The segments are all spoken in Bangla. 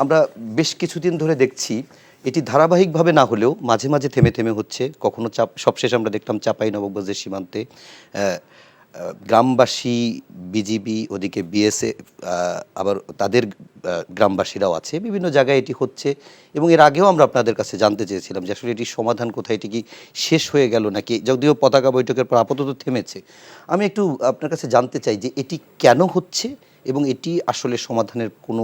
আমরা বেশ কিছুদিন ধরে দেখছি এটি ধারাবাহিকভাবে না হলেও মাঝে মাঝে থেমে থেমে হচ্ছে। কখনো সবশেষ আমরা দেখলাম চাঁপাইনবাবগঞ্জের সীমান্তে গ্রামবাসী, বিজিবি, ওদিকে বিএসএফ, আবার তাদের গ্রামবাসীরাও আছে। বিভিন্ন জায়গায় এটি হচ্ছে এবং এর আগেও আমরা আপনাদের কাছে জানতে চেয়েছিলাম যে আসলে এটির সমাধান কোথায়, এটি কি শেষ হয়ে গেল নাকি, যদিও পতাকা বৈঠকের পর আপাতত থেমেছে। আমি একটু আপনার কাছে জানতে চাই যে এটি কেন হচ্ছে এবং এটি আসলে সমাধানের কোনো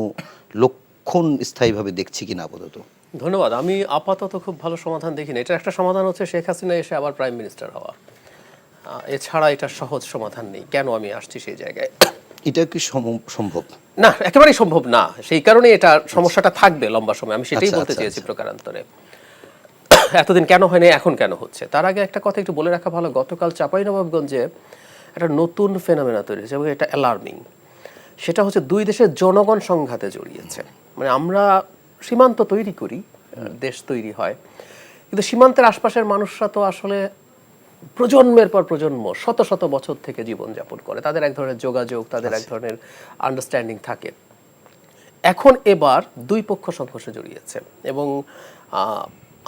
লক্ষণ স্থায়ীভাবে দেখছি কিনা আপাতত। ধন্যবাদ। আমি আপাতত খুব ভালো সমাধান দেখিনি। এটার একটা সমাধান হচ্ছে শেখ হাসিনা এসে আবার প্রাইম মিনিস্টার হওয়া। এছাড়া এটা সহজ সমাধান নেই। কেন আমি আসছি সেই জায়গায়? এটা কি সম্ভব? না, একেবারেই সম্ভব না। সেই কারণে এটা সমস্যাটা থাকবে লম্বা সময়। আমি সেটাই বলতে চেয়েছি প্রকারান্তরে। এতদিন কেন হয়নি, এখন কেন হচ্ছে? তার আগে একটা কথা একটু বলে রাখা ভালো। গতকাল চাঁপাইনবাবগঞ্জে একটা নতুন ফেনোমেনা তৈরি হয়েছে এবং এটা অ্যালার্মিং। সেটা হচ্ছে দুই দেশের জনগণ সংঘাতে জড়িয়েছে। মানে আমরা সীমান্ত তৈরি করি, দেশ তৈরি হয়, কিন্তু সীমান্তের আশপাশের মানুষরা তো আসলে প্রজন্মের পর প্রজন্ম শত শত বছর থেকে জীবনযাপন করে। তাদের এক ধরনের যোগাযোগ, তাদের এক ধরনের আন্ডারস্ট্যান্ডিং থাকে। এখন এবার দুই পক্ষ সংঘর্ষে জড়িয়েছে এবং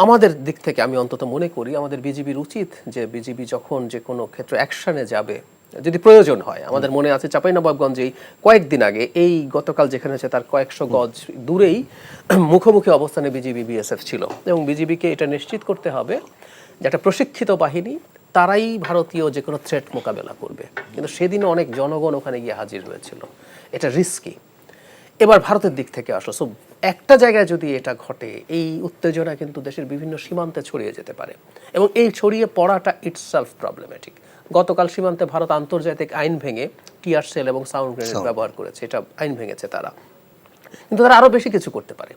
আমাদের দিক থেকে আমি অন্তত মনে করি আমাদের বিজিবির উচিত যে বিজিবি যখন যে কোনো ক্ষেত্রে অ্যাকশনে যাবে, যদি প্রয়োজন হয়। আমাদের মনে আছে চাঁপাইনবাবগঞ্জেই কয়েকদিন আগে, এই গতকাল যেখানে হচ্ছে তার কয়েকশো গজ দূরেই মুখোমুখি অবস্থানে বিজিবি বিএসএফ ছিল এবং বিজিবিকে এটা নিশ্চিত করতে হবে যে একটা প্রশিক্ষিত বাহিনী, তারাই ভারতীয় যে কোনো থ্রেট মোকাবেলা করবে। কিন্তু সেদিনও অনেক জনগণ ওখানে গিয়ে হাজির হয়েছিল। এটা রিস্কি। এবার ভারতের দিক থেকে আসো, সো একটা জায়গায় যদি এটা ঘটে, এই উত্তেজনা কিন্তু দেশের বিভিন্ন সীমান্তে ছড়িয়ে যেতে পারে এবং এই ছড়িয়ে পড়াটা ইটসেলফ প্রবলেমেটিক। গতকাল সীমান্তে ভারত আন্তর্জাতিক আইন ভেঙে টিয়ার সেল এবং সাউন্ড গ্রেনেড ব্যবহার করেছে, এটা আইন ভেঙেছে তারা, কিন্তু তারা আরও বেশি কিছু করতে পারে।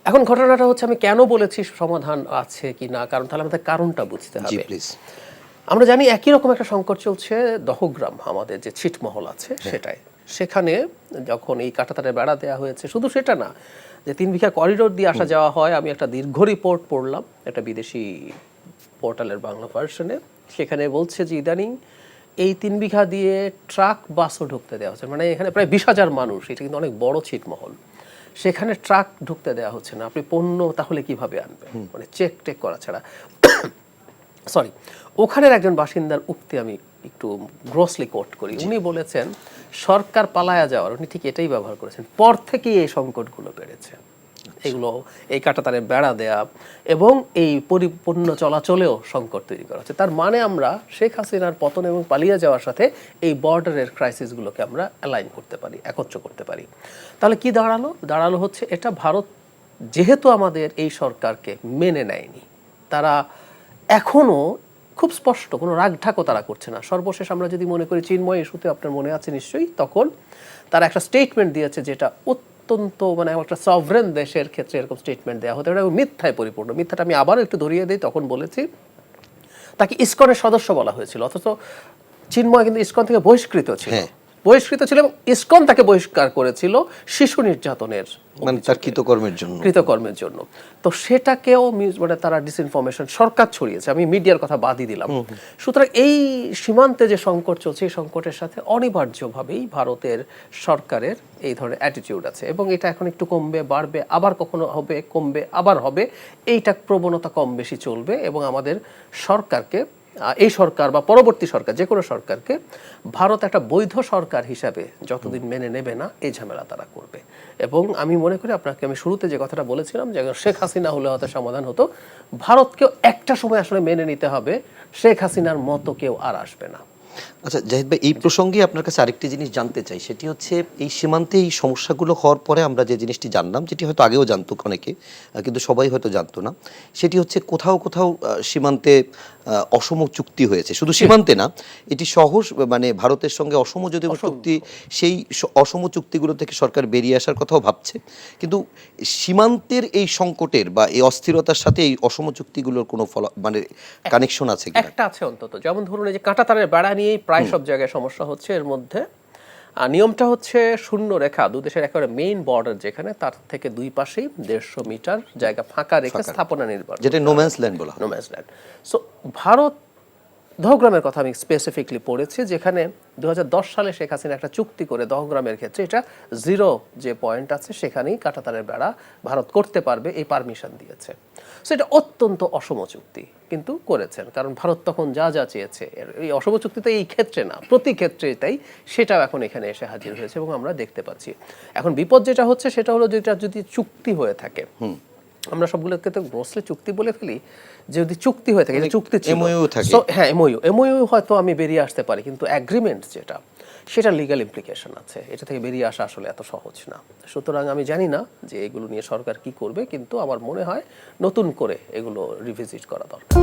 এখন ঘটনাটা হচ্ছে, আমি কেন বলেছি সমাধান আছে কি না, কারণ তাহলে আমাদের কারণটা বুঝতে হবে। আমরা জানি একই রকম একটা সংকট চলছে দহগ্রাম, আমাদের যে ছিটমহল আছে সেটাই। সেখানে যখন এই কাঁটাতারের বেড়া দেওয়া হয়েছে, শুধু সেটা না, যে 3 বিঘা করিডোর দিয়ে আসা যাওয়া হয়। আমি একটা দীর্ঘ রিপোর্ট পড়লাম একটা বিদেশি পোর্টালের বাংলা ভার্সনে। সেখানে বলছে যে ইদানিং এই 3 বিঘা দিয়ে ট্রাক বাসও ঢুকতে দেওয়া হচ্ছে। মানে এখানে প্রায় 20,000 মানুষ, এটা কিন্তু অনেক বড় ছিটমহল, সেখানে ট্রাক ঢুকতে দেওয়া হচ্ছে না। আপনি পণ্য তাহলে কিভাবে আনবেন, মানে চেক টেক করা ছাড়া। সরি, ওখানের একজন বাসিন্দার উক্তি আমি একটু গ্রসলি কোট করি। উনি বলেছেন সরকার পালায়া যাওয়ার, উনি ঠিক এটাই ব্যবহার করেছেন, পর থেকেই এই সংকটগুলো বেড়েছে। এগুলো এই কাঁটাতারের বেড়া দেয়া এবং এই পরিপূর্ণ চলাচলেও সংকট তৈরি করা হচ্ছে। তার মানে আমরা শেখ হাসিনার পতন এবং পালিয়ে যাওয়ার সাথে এই বর্ডারের ক্রাইসিসগুলোকে আমরা অ্যালাইন করতে পারি, একত্র করতে পারি। তাহলে কি দাঁড়ালো হচ্ছে, এটা ভারত যেহেতু আমাদের এই সরকারকে মেনে নেয়নি, তারা এখনও খুব স্পষ্ট কোনো রাগঢাকও তারা করছে না। সর্বশেষ আমরা যদি মনে করি চিন্ময় ইস্যুতে, আপনার মনে আছে নিশ্চয়ই, তখন তারা একটা স্টেটমেন্ট দিয়েছে যেটা অত্যন্ত, মানে একটা সভরেন দেশের ক্ষেত্রে এরকম স্টেটমেন্ট দেওয়া হতে পারে, মিথ্যায় পরিপূর্ণ। মিথ্যাটা আমি আবারও একটু ধরিয়ে দিই। তখন বলেছি তাকে ইসকনের সদস্য বলা হয়েছিল, অথচ চিন্ময় কিন্তু ইসকন থেকে বহিষ্কৃত ছিল এবং ইসকন তাকে বহিষ্কার করেছিল শিশু নির্যাতনের, মানে তার কৃতকর্মের জন্য। তো সেটাকেও মানে তারা ডিসইনফরমেশন সরকার ছড়িয়েছে, আমি মিডিয়ার কথা বাদই দিলাম। সুতরাং এই সীমান্তে যে সংকট চলছে, এই সংকটের সাথে অনিবার্যভাবেই ভারতের সরকারের এই ধরনের অ্যাটিটিউড আছে এবং এটা এখন একটু কমবে, বাড়বে, আবার কখনো হবে, কমবে, আবার হবে। এইটা প্রবণতা কম বেশি চলবে এবং আমাদের সরকারকে, এই সরকার বা পরবর্তী সরকার, যে কোনো সরকারকে ভারত একটা বৈধ সরকার হিসাবে যতদিন মেনে নেবে না, এই ঝামেলা তারা করবে। এবং আমি মনে করি, আপনাকে আমি শুরুতে যে কথাটা বলেছিলাম যে শেখ হাসিনা হলে হয়তো সমাধান হতো, ভারতকেও একটা সময় আসলে মেনে নিতে হবে শেখ হাসিনার মতো কেউ আর আসবে না। আচ্ছা জাহিদ ভাই, এই প্রসঙ্গে আপনার কাছে আরেকটি জিনিস জানতে চাই। সেটি হচ্ছে, এই সীমান্তে এই সমস্যাগুলো হওয়ার পরে আমরা যে জিনিসটি জানলাম, যেটি হয়তো আগেও জানতো অনেকে, কিন্তু সবাই হয়তো জানতো না, সেটি হচ্ছে কোথাও কোথাও সীমান্তে অসম চুক্তি হয়েছে। শুধু সীমান্তে না, এটি সহ মানে ভারতের সঙ্গে অসম যদি চুক্তি, সেই অসম চুক্তিগুলো থেকে সরকার বেরিয়ে আসার কথাও ভাবছে। কিন্তু সীমান্তের এই সংকটের বা এই অস্থিরতার সাথে এই অসম চুক্তিগুলোর কোনো মানে কানেকশন আছে কি? একটা আছে অন্তত। যেমন ধরুন, এই যে কাঁটাতারের বেড়া নিয়েই প্রায় সব জায়গায় সমস্যা হচ্ছে। এর মধ্যে নিয়মটা হচ্ছে শূন্য রেখা, দু দেশের একেবারে মেইন বর্ডার যেখানে, তার থেকে দুই পাশেই 150 মিটার জায়গা ফাঁকা রেখে স্থাপনা নির্মাণ, যেটা নোম্যান্স ল্যান্ড বলা হয়। No man's land. সো ভারত দহগ্রামের কথা আমি স্পেসিফিকলি পড়েছি, যেখানে 2010 সালে শেখ হাসিনা একটা চুক্তি করে দহগ্রামের ক্ষেত্রে এটা জিরো যে পয়েন্ট আছে সেখানেই কাঁটাতারের বেড়া ভারত করতে পারবে এই পারমিশন দিয়েছে। সো এটা অত্যন্ত অসম চুক্তি, কিন্তু করেছেন কারণ ভারত তখন যা যা চেয়েছে, এই অসম চুক্তি তো এই ক্ষেত্রে না, প্রতি ক্ষেত্রে তাই, সেটাও এখন এখানে এসে হাজির হয়েছে এবং আমরা দেখতে পাচ্ছি। এখন বিপদ যেটা হচ্ছে সেটা হলো যেটা যদি চুক্তি হয়ে থাকে, আমরা সবগুলোকে তো মোস্টলি চুক্তি বলে ফেলি, যদি চুক্তি হয়ে থাকে, যে চুক্তি ছিল, MOU থাকে। So, হ্যাঁ এমওইউ হয়তো আমি বেরিয়ে আসতে পারি, কিন্তু অ্যাগ্রিমেন্ট যেটা, সেটা লিগ্যাল ইমপ্লিকেশন আছে, এটা থেকে বেরিয়ে আসা আসলে এত সহজ না। সুতরাং আমি জানি না যে এগুলো নিয়ে সরকার কি করবে, কিন্তু আমার মনে হয় নতুন করে এগুলো রিভিজিট করা দরকার।